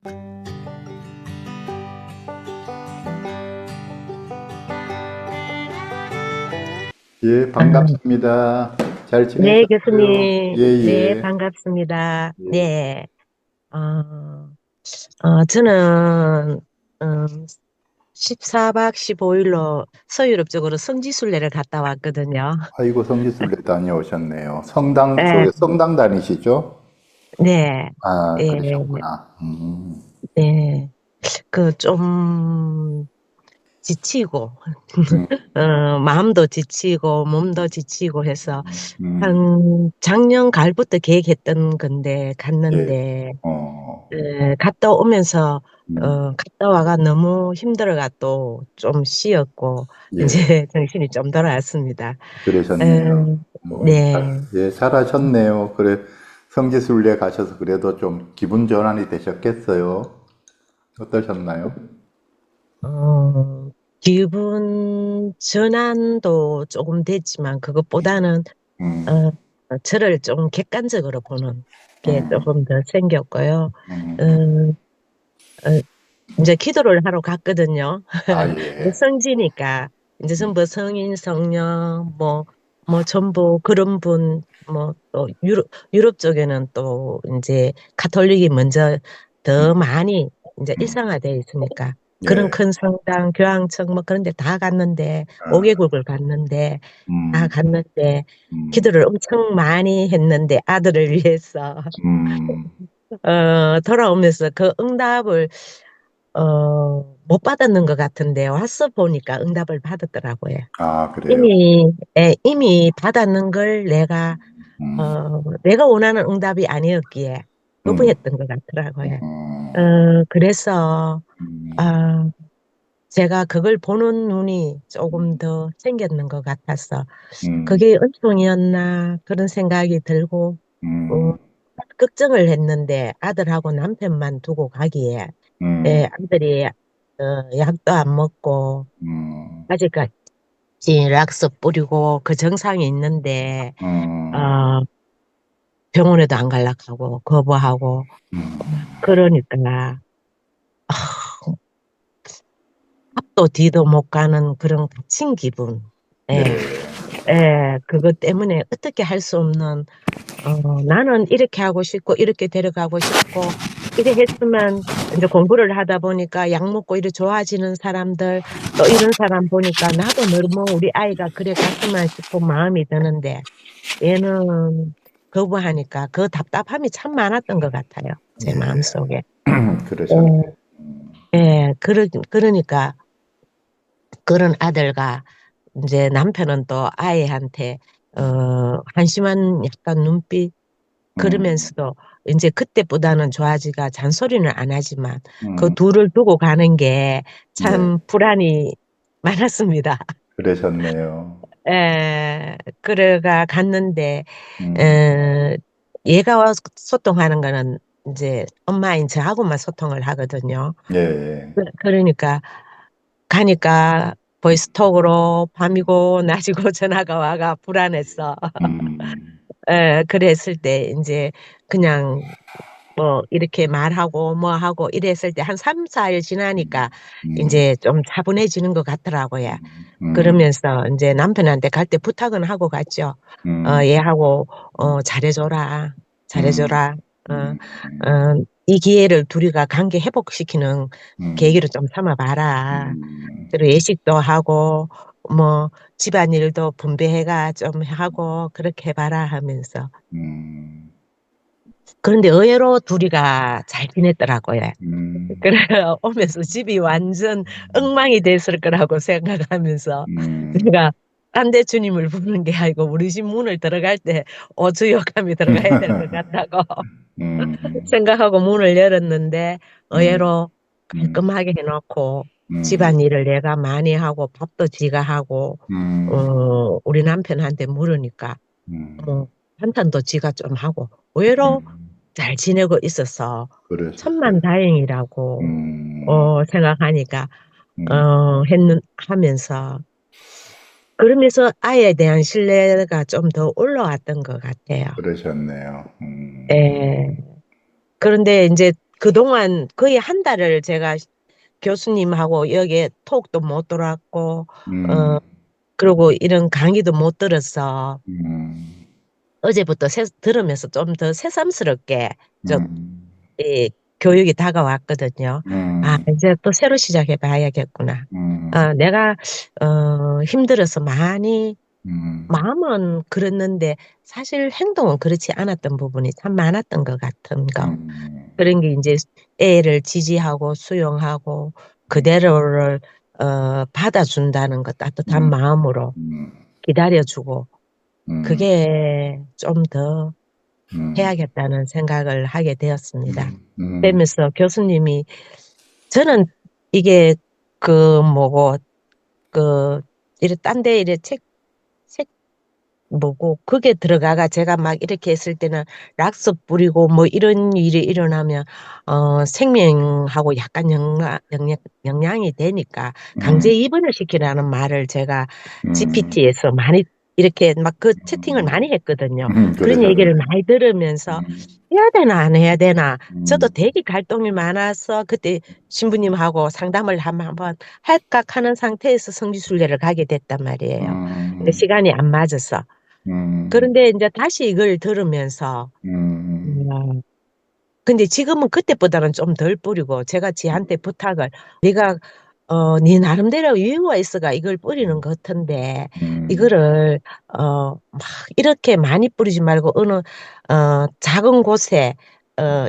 예, 아, 반갑습니다. 잘 네, 지내셨어요? 예, 교수님. 네, 예. 반갑습니다. 예. 네. 어, 저는, 14박 15일로 서유럽 쪽으로 성지순례를 갔다 왔거든요. 아이고, 성지순례 다녀오셨네요. 성당 네, 쪽에 성당 다니시죠? 네, 아, 예, 그러셨구나. 네. 좀 지치고, 음, 마음도 지치고, 몸도 지치고 해서, 음, 한 작년 가을부터 계획했던 건데, 예. 갔는데, 어, 갔다 오면서 음, 갔다 와가 너무 힘들어가 또 좀 쉬었고 예. 이제 정신이 좀 돌아왔습니다. 그러셨네요. 에, 네. 예, 잘하셨네요. 그래, 성지순례 가셔서 그래도 좀 기분 전환이 되셨겠어요? 어떠셨나요? 어, 기분 전환도 조금 됐지만 그것보다는 음, 어, 저를 좀 객관적으로 보는 게 음, 조금 더 생겼고요. 어, 음. 어, 이제 기도를 하러 갔거든요. 아, 이제 예. 성지니까 이제 전부 성인, 성녀 뭐 전부 그런 분 뭐 또 유럽 쪽에는 또 이제 가톨릭이 먼저 더 많이 이제 음, 일상화되어 있으니까 그런 예. 큰 성당, 교황청 뭐 그런 데 다 갔는데 아, 5개국을 갔는데 다 음, 갔는데 음, 기도를 엄청 많이 했는데 아들을 위해서 음, 돌아오면서 그 응답을 못 받았는 것 같은데 와서 보니까 응답을 받았더라고요. 아, 그래요. 이미 받았는 걸 음, 내가 원하는 응답이 아니었기에 음, 거부했던 것 같더라고요. 음, 그래서, 음, 어, 제가 그걸 보는 눈이 조금 더 생겼는 것 같아서, 음, 그게 은총이었나, 그런 생각이 들고, 어, 음, 걱정을 했는데 아들하고 남편만 두고 가기에, 음, 아들이 약도 안 먹고 음, 아직까지 락스 뿌리고 그 증상이 있는데 음, 어, 병원에도 안 갈락하고 거부하고 그러니까 앞도 뒤도 못 가는 그런 갇힌 기분. 네, 예, 그것 때문에 어떻게 할 수 없는 나는 이렇게 하고 싶고, 이렇게 데려가고 싶고, 이래 했으면, 이제 공부를 하다 보니까 약 먹고 이래 좋아지는 사람들, 또 이런 사람 보니까 나도 너무 우리 아이가 그래 갔으면 싶은 마음이 드는데, 얘는 거부하니까 그 답답함이 참 많았던 것 같아요. 제 예, 마음속에. 그러셨네. 어, 그러니까 그런 아들과 이제 남편은 또 아이한테, 한심한 약간 눈빛, 음, 그러면서도 이제 그때보다는 좋아지가 잔소리는 안 하지만 그 음, 둘을 두고 가는 게 네, 참 불안이 많았습니다. 그러셨네요. 그래가 갔는데, 음, 에, 얘가 와서 소통하는 거는 이제 엄마인 저하고만 소통을 하거든요. 예, 예. 그러니까 가니까 보이스톡으로 밤이고 낮이고 전화가 와가 불안했어. 음, 그랬을 때 이제 그냥 뭐 이렇게 말하고 뭐 하고 이랬을 때 한 3, 4일 지나니까 음, 이제 좀 차분해지는 것 같더라고요. 음, 그러면서 이제 남편한테 갈 때 부탁은 하고 갔죠. 음, 얘하고 잘해줘라. 음, 잘해줘라. 어, 음, 이 기회를 둘이가 관계 회복시키는 음, 계기로 좀 삼아봐라. 음, 그리고 예식도 하고 뭐 집안일도 분배해가 좀 하고 그렇게 해봐라 하면서 음, 그런데 의외로 둘이가 잘 지냈더라고요. 음, 그래 오면서 집이 완전 엉망이 됐을 거라고 생각하면서 음, 내가 딴데 주님을 부르는 게 아니고 우리 집 문을 들어갈 때 오주역함이 들어가야 될 것 같다고 음, 생각하고 문을 열었는데 음, 의외로 음, 깔끔하게 해놓고 음, 집안일을 내가 많이 하고 밥도 지가 하고 음, 우리 남편한테 물으니까 음, 뭐 한탄도 지가 좀 하고 의외로 잘 지내고 있어서 그러셨어요. 천만다행이라고 음, 생각하니까 음, 하면서 그러면서 아이에 대한 신뢰가 좀 더 올라왔던 것 같아요. 그러셨네요. 예. 그런데 이제 그동안 거의 한 달을 제가 교수님하고 여기에 톡도 못 들어왔고, 음, 그리고 이런 강의도 못 들었어. 음, 어제부터 들으면서 좀 더 새삼스럽게 좀, 음, 이 교육이 다가왔거든요. 아, 음, 이제 또 새로 시작해 봐야겠구나. 음, 아, 내가, 힘들어서 많이, 음, 마음은 그랬는데, 사실 행동은 그렇지 않았던 부분이 참 많았던 것 같은 거. 음, 그런 게 이제 애를 지지하고 수용하고, 그대로를, 받아준다는 것, 따뜻한 음, 마음으로 음, 기다려주고, 음, 그게 좀 더 음, 해야겠다는 생각을 하게 되었습니다. 음, 되면서 교수님이, 저는 이게 그 뭐고, 그, 이래 딴데 이래 책 뭐고, 그게 들어가가 제가 막 이렇게 했을 때는 락스 뿌리고 뭐 이런 일이 일어나면, 생명하고 약간 영향이 되니까 강제 음, 입원을 시키라는 말을 제가 음, GPT에서 많이 이렇게 막 그 채팅을 많이 했거든요. 그런 얘기를 그러셨군요. 많이 들으면서 음, 해야 되나 안 해야 되나. 저도 음, 되게 갈등이 많아서 그때 신부님하고 상담을 한번 할까 하는 상태에서 성지순례를 가게 됐단 말이에요. 근데 음, 시간이 안 맞아서. 음, 그런데 이제 다시 이걸 들으면서, 음, 음, 근데 지금은 그때보다는 좀 덜 뿌리고 제가 지한테 부탁을 네가 네 나름대로 이유가 있어가 이걸 뿌리는 것 같은데 음, 이거를 막 이렇게 많이 뿌리지 말고 어느 작은 곳에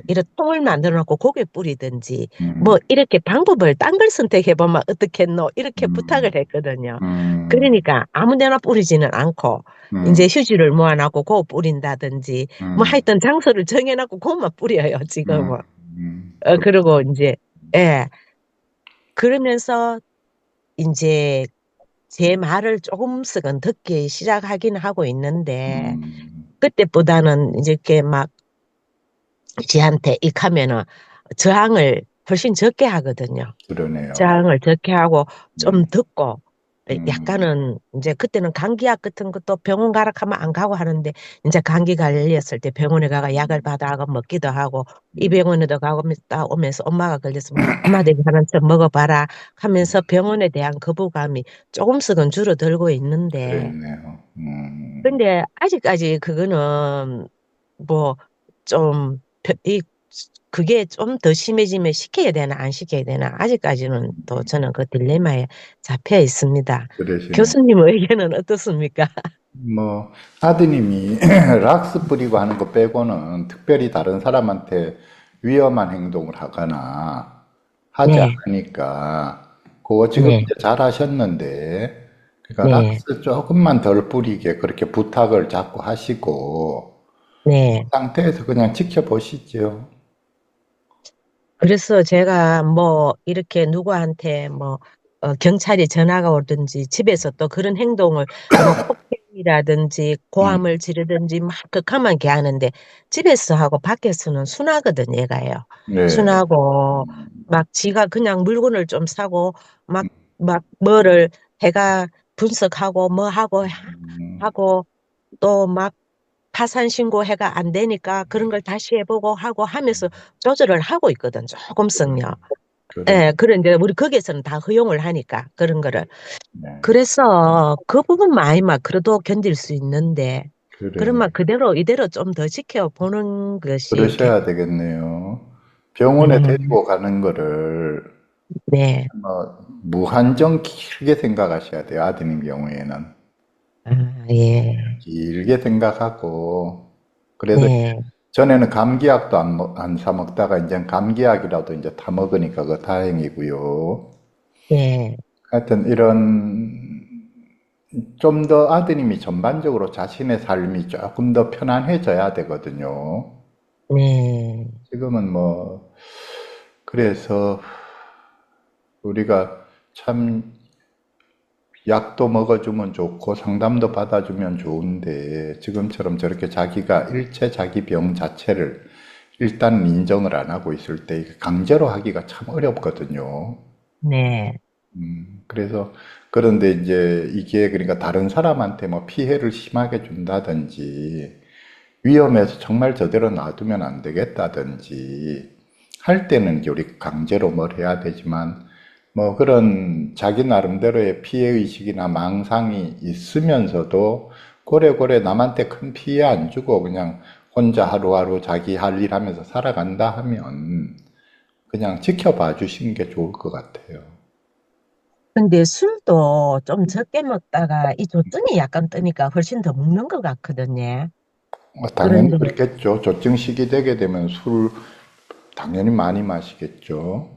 이렇게 통을 만들어 놓고 거기에 뿌리든지 뭐 음, 이렇게 방법을 딴 걸 선택해 보면 어떻겠노 이렇게 부탁을 음, 했거든요. 음, 그러니까 아무 데나 뿌리지는 않고 음, 이제 휴지를 모아놓고 그거 뿌린다든지 뭐 음, 하여튼 장소를 정해놓고 그것만 뿌려요, 지금은. 그리고 그렇군요. 이제, 예. 그러면서 이제 제 말을 조금씩은 듣기 시작하긴 하고 있는데, 음, 그때보다는 이제 이렇게 막 지한테 익하면은 저항을 훨씬 적게 하거든요. 그러네요. 저항을 적게 하고 좀 음, 듣고 음, 약간은 이제 그때는 감기약 같은 것도 병원 가라 하면 안 가고 하는데 이제 감기 걸렸을 때 병원에 가가 약을 받아가 먹기도 하고 이 음, 병원에도 가고 오면서 엄마가 걸렸으면 엄마도 이거 하나 좀 먹어봐라 하면서 병원에 대한 거부감이 조금씩은 줄어들고 있는데 그랬네요. 근데 아직까지 그거는 뭐 좀 그게 좀 더 심해지면 시켜야 되나 안 시켜야 되나 아직까지는 또 저는 그 딜레마에 잡혀 있습니다. 그러시네. 교수님 의견은 어떻습니까? 뭐, 아드님이 락스 뿌리고 하는 거 빼고는 특별히 다른 사람한테 위험한 행동을 하거나 하지 네, 않으니까, 그거 지금 네, 이제 잘 하셨는데, 그러니까 네, 락스 조금만 덜 뿌리게 그렇게 부탁을 자꾸 하시고, 네. 그 상태에서 그냥 지켜보시죠. 그래서 제가 뭐 이렇게 누구한테 뭐 경찰이 전화가 오든지 집에서 또 그런 행동을 뭐 폭행이라든지 음, 고함을 지르든지 막 극함하게 하는데 집에서 하고 밖에서는 순하거든 얘가요. 네. 순하고 막 지가 그냥 물건을 좀 사고 막 뭐를 해가 분석하고 뭐 하고 음, 하고 또 막 파산 신고해가 안 되니까 그런 걸 다시 해보고 하고 하면서 조절을 하고 있거든, 조금씩요. 그래, 예, 그런데 우리 거기에서는 다 허용을 하니까, 그런 거를. 네. 그래서 그 부분만 아니면 그래도 견딜 수 있는데, 그러네. 그러면 그대로, 이대로 좀 더 지켜보는 것이, 그러셔야 되겠네요. 병원에 음, 데리고 가는 거를 네, 뭐 무한정 길게 생각하셔야 돼요. 아드님 경우에는 아, 예, 길게 생각하고 그래도 네, 전에는 감기약도 안 사 먹다가 이제 감기약이라도 이제 타 먹으니까 그 다행이고요. 네, 하여튼 이런 좀 더 아드님이 전반적으로 자신의 삶이 조금 더 편안해져야 되거든요. 네, 지금은 뭐 그래서 우리가 참 약도 먹어주면 좋고 상담도 받아주면 좋은데 지금처럼 저렇게 자기가 일체 자기 병 자체를 일단 인정을 안 하고 있을 때 이게 강제로 하기가 참 어렵거든요. 네, 그래서 그런데 이제 이게 그러니까 다른 사람한테 뭐 피해를 심하게 준다든지 위험해서 정말 저대로 놔두면 안 되겠다든지 할 때는 이제 우리 강제로 뭘 해야 되지만, 뭐 그런 자기 나름대로의 피해의식이나 망상이 있으면서도 고래고래 남한테 큰 피해 안 주고 그냥 혼자 하루하루 자기 할 일 하면서 살아간다 하면 그냥 지켜봐 주시는 게 좋을 것 같아요. 근데 술도 좀 적게 먹다가 이 조증이 약간 뜨니까 훨씬 더 먹는 것 같거든요. 당연히 그런데 그렇겠죠. 조증식이 되게 되면 술 당연히 많이 마시겠죠.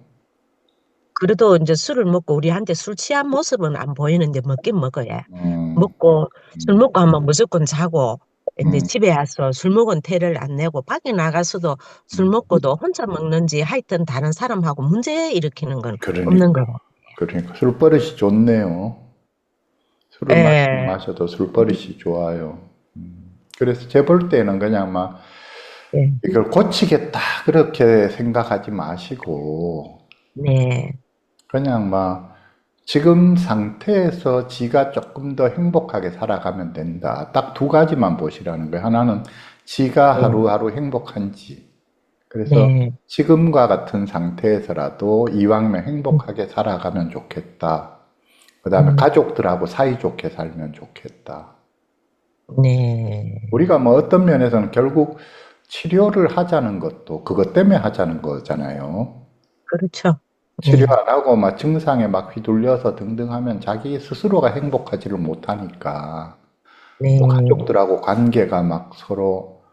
그래도 이제 술을 먹고 우리한테 술 취한 모습은 안 보이는데 먹긴 먹어요. 음, 먹고 술 음, 먹고 하면 무조건 자고 이제 음, 집에 와서 술 먹은 태를 안 내고 밖에 나가서도 술 먹고도 혼자 먹는지 하여튼 다른 사람하고 문제 일으키는 건 없는 그러니까, 거고. 그러니까 술버릇이 좋네요. 술을 많이 예, 마셔도 술버릇이 좋아요. 그래서 제 볼 때는 그냥 막 예, 이걸 고치겠다 그렇게 생각하지 마시고 네, 그냥 막 지금 상태에서 지가 조금 더 행복하게 살아가면 된다. 딱 두 가지만 보시라는 거예요. 하나는 지가 네, 하루하루 행복한지. 그래서 네, 지금과 같은 상태에서라도 이왕이면 행복하게 살아가면 좋겠다. 그 다음에 음, 가족들하고 사이좋게 살면 좋겠다. 네, 우리가 뭐 어떤 면에서는 결국 치료를 하자는 것도 그것 때문에 하자는 거잖아요. 그렇죠. 치료 예, 안 하고 막 증상에 막 휘둘려서 등등 하면 자기 스스로가 행복하지를 못하니까 또 네, 가족들하고 관계가 막 서로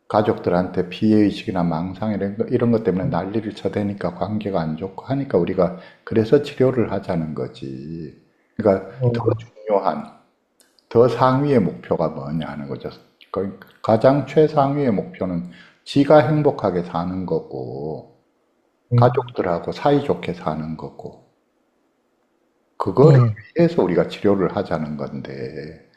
가족들한테 피해의식이나 망상 이런 것 때문에 난리를 쳐대니까 관계가 안 좋고 하니까 우리가 그래서 치료를 하자는 거지. 그러니까 더 네, 중요한, 더 상위의 목표가 뭐냐 하는 거죠. 가장 최상위의 목표는 지가 행복하게 사는 거고, 네, 가족들하고 사이좋게 사는 거고, 그거를 네. 위해서 우리가 치료를 하자는 건데,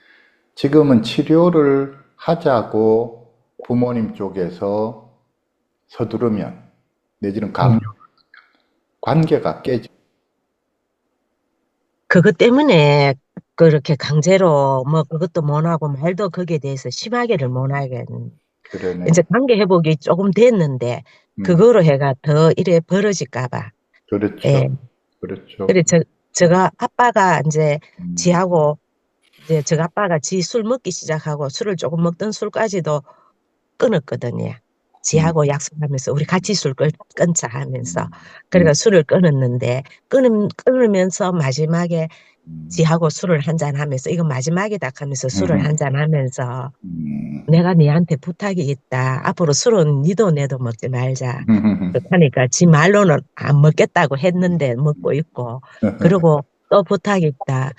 지금은 치료를 하자고 부모님 쪽에서 서두르면, 내지는 네. 강요, 관계가 깨져. 그것 때문에 그렇게 강제로 뭐 그것도 못하고 말도 거기에 대해서 심하게를 못하겠는. 이제 그러네. 관계 회복이 조금 됐는데 음, 그거로 해가 더 이래 벌어질까 봐. 예. 그렇죠. 그렇죠. 그래 제가 아빠가 이제 음, 지하고 이제 저 아빠가 지 술 먹기 시작하고 술을 조금 먹던 술까지도 끊었거든요. 음, 지하고 약속하면서 우리 같이 술 끊자 하면서 음, 음, 그러니까 술을 끊었는데 끊으면서 마지막에 음, 지하고 술을 한잔 하면서 이거 마지막이다 하면서 술을 음, 한잔 하면서 음, 내가 니한테 부탁이 있다. 앞으로 술은 니도 내도 먹지 말자. 그러니까 지 말로는 안 먹겠다고 했는데 먹고 있고 그리고 또 부탁이 있다.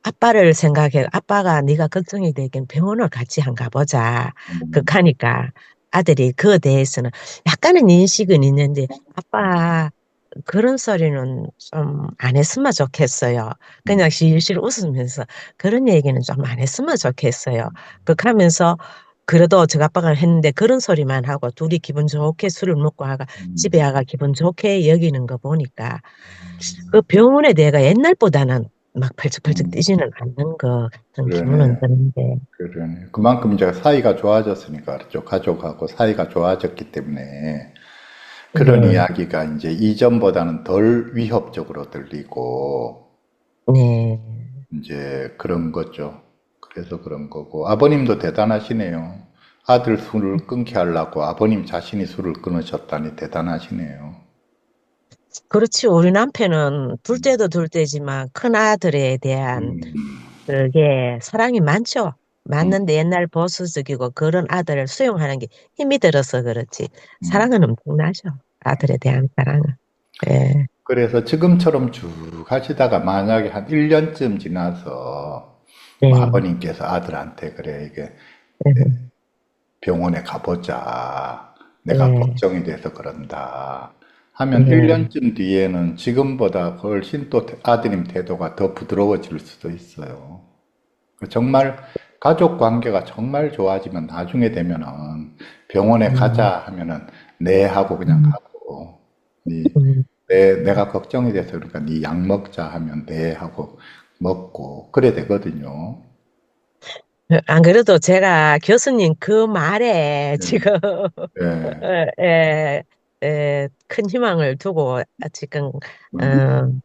아빠를 생각해. 아빠가 네가 걱정이 되긴 병원을 같이 한 가보자. 음, 그하니까 아들이 그에 대해서는 약간은 인식은 있는데 아빠 그런 소리는 좀 안 했으면 좋겠어요. 그냥 실실 웃으면서 그런 얘기는 좀 안 했으면 좋겠어요. 그렇게 하면서 그래도 저 아빠가 했는데 그런 소리만 하고 둘이 기분 좋게 술을 먹고 하가 집에 음, 와가 기분 좋게 여기는 거 보니까 그 병원에 대해가 옛날보다는 막 펄쩍펄쩍 음, 뛰지는 않는 것 같은 기분은 그러네. 드는데. 그러네. 그만큼 이제 사이가 좋아졌으니까 그렇죠. 가족하고 사이가 좋아졌기 때문에 그런 네, 이야기가 이제 이전보다는 덜 위협적으로 들리고 네. 이제 그런 거죠. 그래서 그런 거고 아버님도 대단하시네요. 아들 술을 끊게 하려고 아버님 자신이 술을 끊으셨다니 대단하시네요. 그렇지. 우리 남편은 둘째도 둘째지만 큰 아들에 대한 음, 그게 사랑이 많죠. 음, 맞는데 옛날 보수적이고 그런 아들을 수용하는 게 힘이 들어서 그렇지. 음. 사랑은 엄청나죠. 아들에 대한 사랑은. 예. 그래서 지금처럼 쭉 하시다가 만약에 한 1년쯤 지나서 뭐 네. 아버님께서 아들한테 그래 이게 음, 병원에 가보자. 내가 예. 걱정이 돼서 그런다. 하면 예. 1년쯤 뒤에는 지금보다 훨씬 또 아드님 태도가 더 부드러워질 수도 있어요. 정말 가족 관계가 정말 좋아지면 나중에 되면은 병원에 음, 가자 하면은 네 하고 그냥 음, 가고 네, 음. 내가 걱정이 돼서 그러니까 네 약 먹자 하면 네 하고 먹고 그래 되거든요. 안 그래도 제가 교수님 그 말에 네, 지금 네, 예, 큰 희망을 두고 지금 음,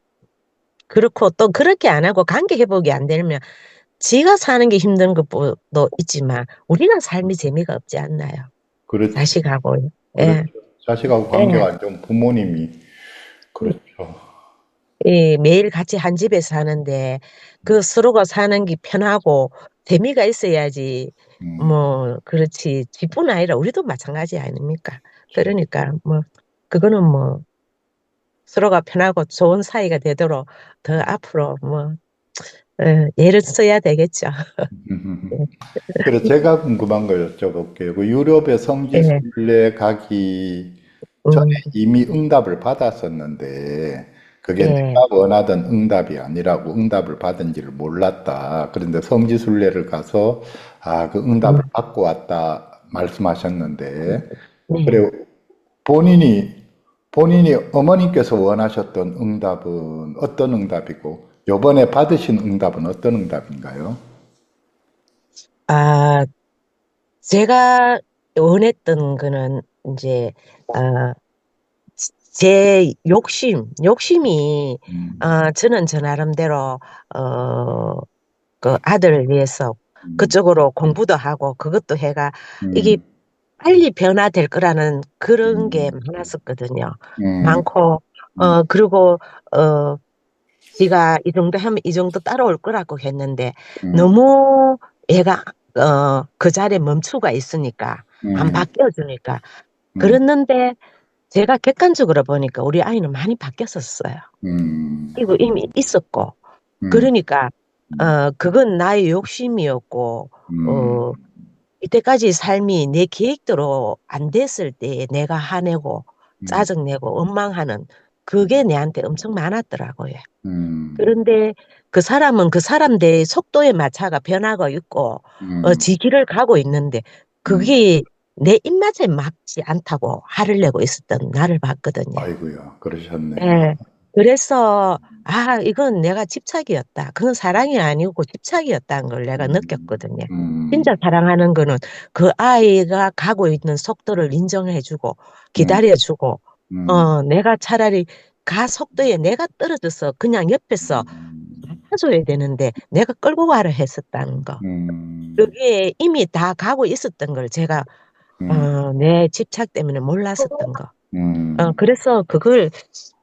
그렇고 또 그렇게 안 하고 관계 회복이 안 되면 지가 사는 게 힘든 것도 있지만 우리가 삶이 재미가 없지 않나요? 그렇죠. 자식하고. 그렇죠. 예, 자식하고 예. 관계가 안 좋은 부모님이, 그렇죠. 매일 같이 한 집에 사는데 그 서로가 사는 게 편하고 재미가 있어야지. 음, 뭐 그렇지 집뿐 아니라 우리도 마찬가지 아닙니까? 그렇죠. 그러니까 뭐 그거는 뭐 서로가 편하고 좋은 사이가 되도록 더 앞으로 뭐 애를 써야 되겠죠. 그래, 제가 궁금한 걸 여쭤볼게요. 그 유럽에 성지 예, 순례 가기 전에 음, 이미 응답을 받았었는데, 그게 예, 내가 원하던 응답이 아니라고 응답을 받은지를 몰랐다. 그런데 성지 순례를 가서, 아, 그 응답을 음, 받고 왔다 말씀하셨는데, 네. 그래, 본인이 어머니께서 원하셨던 응답은 어떤 응답이고, 요번에 받으신 응답은 어떤 응답인가요? 아, 제가 원했던 거는 이제 어, 제 욕심이 음, 저는 저 나름대로 어, 그 아들을 위해서 음, 그쪽으로 공부도 하고 그것도 해가 이게 음, 빨리 변화될 거라는 그런 게 음, 많았었거든요. 음, 많고 음, 그리고 어 지가 이 정도 하면 이 정도 따라올 거라고 했는데 음, 너무 얘가 그 자리에 멈추가 있으니까 안 음, 바뀌어주니까 음, 그랬는데 제가 객관적으로 보니까 우리 아이는 많이 바뀌었었어요. 음, 이거 이미 있었고 음, 그러니까 그건 나의 욕심이었고 음, 어 이때까지 삶이 내 계획대로 안 됐을 때 내가 화내고 음, 짜증내고 원망하는 그게 내한테 엄청 많았더라고요. 음, 그런데 그 사람은 그 사람들의 속도에 맞춰가 변화가 있고, 음, 지 길을 가고 있는데, 음. 그게 내 입맛에 맞지 않다고 화를 내고 있었던 나를 봤거든요. 아이고야, 그러셨네요. 예. 그래서, 이건 내가 집착이었다. 그건 사랑이 아니고 집착이었다는 걸 내가 음, 느꼈거든요. 음, 진짜 사랑하는 거는 그 아이가 가고 있는 속도를 인정해주고, 음, 기다려주고, 음, 내가 차라리 속도에 내가 떨어져서 그냥 옆에서 음, 해줘야 되는데 내가 끌고 가려 했었다는 거. 음, 그게 이미 다 가고 있었던 걸 제가 음, 내 집착 때문에 몰랐었던 거. 음, 그래서 그걸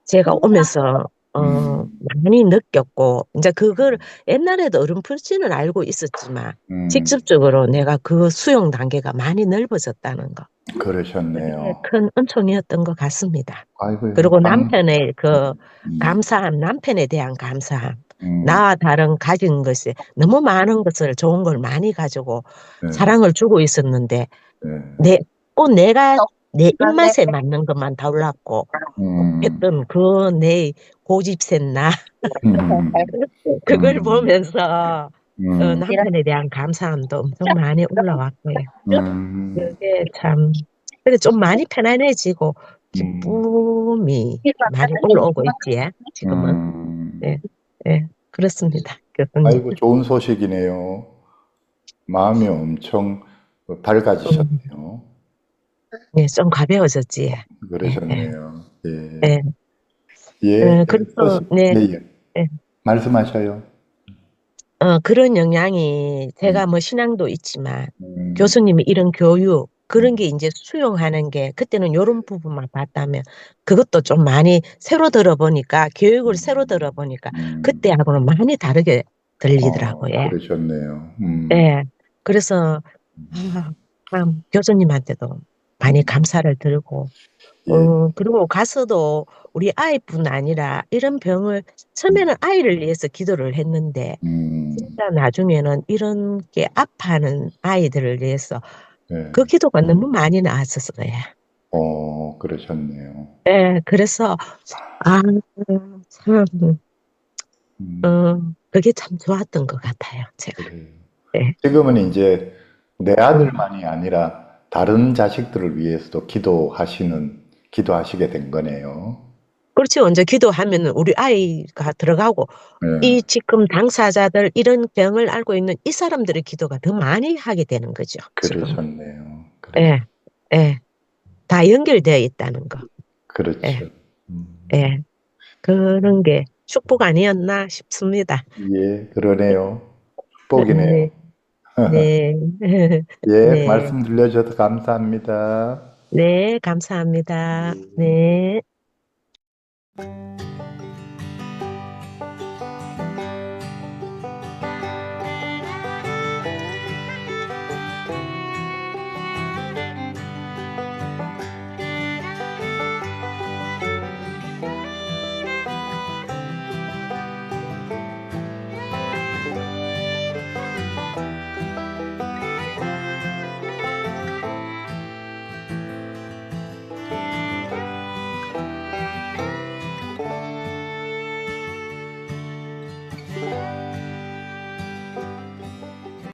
제가 오면서 음, 많이 느꼈고 이제 그걸 옛날에도 어렴풋이는 알고 있었지만 음, 직접적으로 내가 그 수용 단계가 많이 넓어졌다는 거. 그게 그러셨네요. 큰 은총이었던 것 같습니다. 아이고야, 그리고 남편의 그 음, 감사함, 남편에 대한 감사함. 음, 나와 다른 가진 것이 너무 많은 것을 좋은 걸 많이 가지고 네, 사랑을 주고 있었는데 네, 꼭 내가 내 입맛에 맞는 것만 달랐고 음, 했던 그 내 고집센 나 음, 그걸 음, 보면서 음, 남편에 대한 감사함도 엄청 많이 올라왔고요. 음, 그게 참 그게 좀 많이 편안해지고 음, 기쁨이 많이 올라오고 있지 지금은. 음. 네, 네, 그렇습니다. 교수님. 아이고, 좋은 소식이네요. 마음이 엄청 음, 밝아지셨네요. 네, 좀 가벼워졌지. 네, 네, 그러셨네요. 예. 네. 예, 그래서 네, 예, 예. 네. 말씀하셔요. 그런 영향이 음, 제가 뭐 신앙도 있지만 음, 교수님이 이런 교육 그런 게 음, 이제 수용하는 게 그때는 요런 부분만 봤다면 그것도 좀 많이 새로 들어보니까 교육을 새로 들어보니까 음. 그때하고는 많이 다르게 들리더라고요. 그러셨네요. 예. 그래서 참 교수님한테도 많이 감사를 들고 예, 그리고 가서도 우리 아이뿐 아니라 이런 병을 처음에는 아이를 위해서 기도를 했는데 음, 진짜 나중에는 이런 게 아파하는 아이들을 위해서 예, 그 기도가 너무 많이 나왔었어요. 그러셨네요. 예, 그래서, 아, 참, 음, 그게 참 좋았던 것 같아요, 제가. 그래요. 예. 지금은 이제 내 음. 아들만이 아니라 다른 자식들을 위해서도 기도하시게 된 거네요. 그렇죠. 이제 기도하면은 우리 아이가 들어가고, 예, 이 지금 당사자들, 이런 병을 앓고 있는 이 사람들의 기도가 더 많이 하게 되는 거죠, 지금은. 그러셨네요. 예, 예. 다 연결되어 있다는 거. 그렇죠. 음, 예. 그런 게 축복 아니었나 싶습니다. 예, 그러네요. 축복이네요. 네, 네, 예, 네, 말씀 들려주셔서 감사합니다. 네, 감사합니다. 예. 네.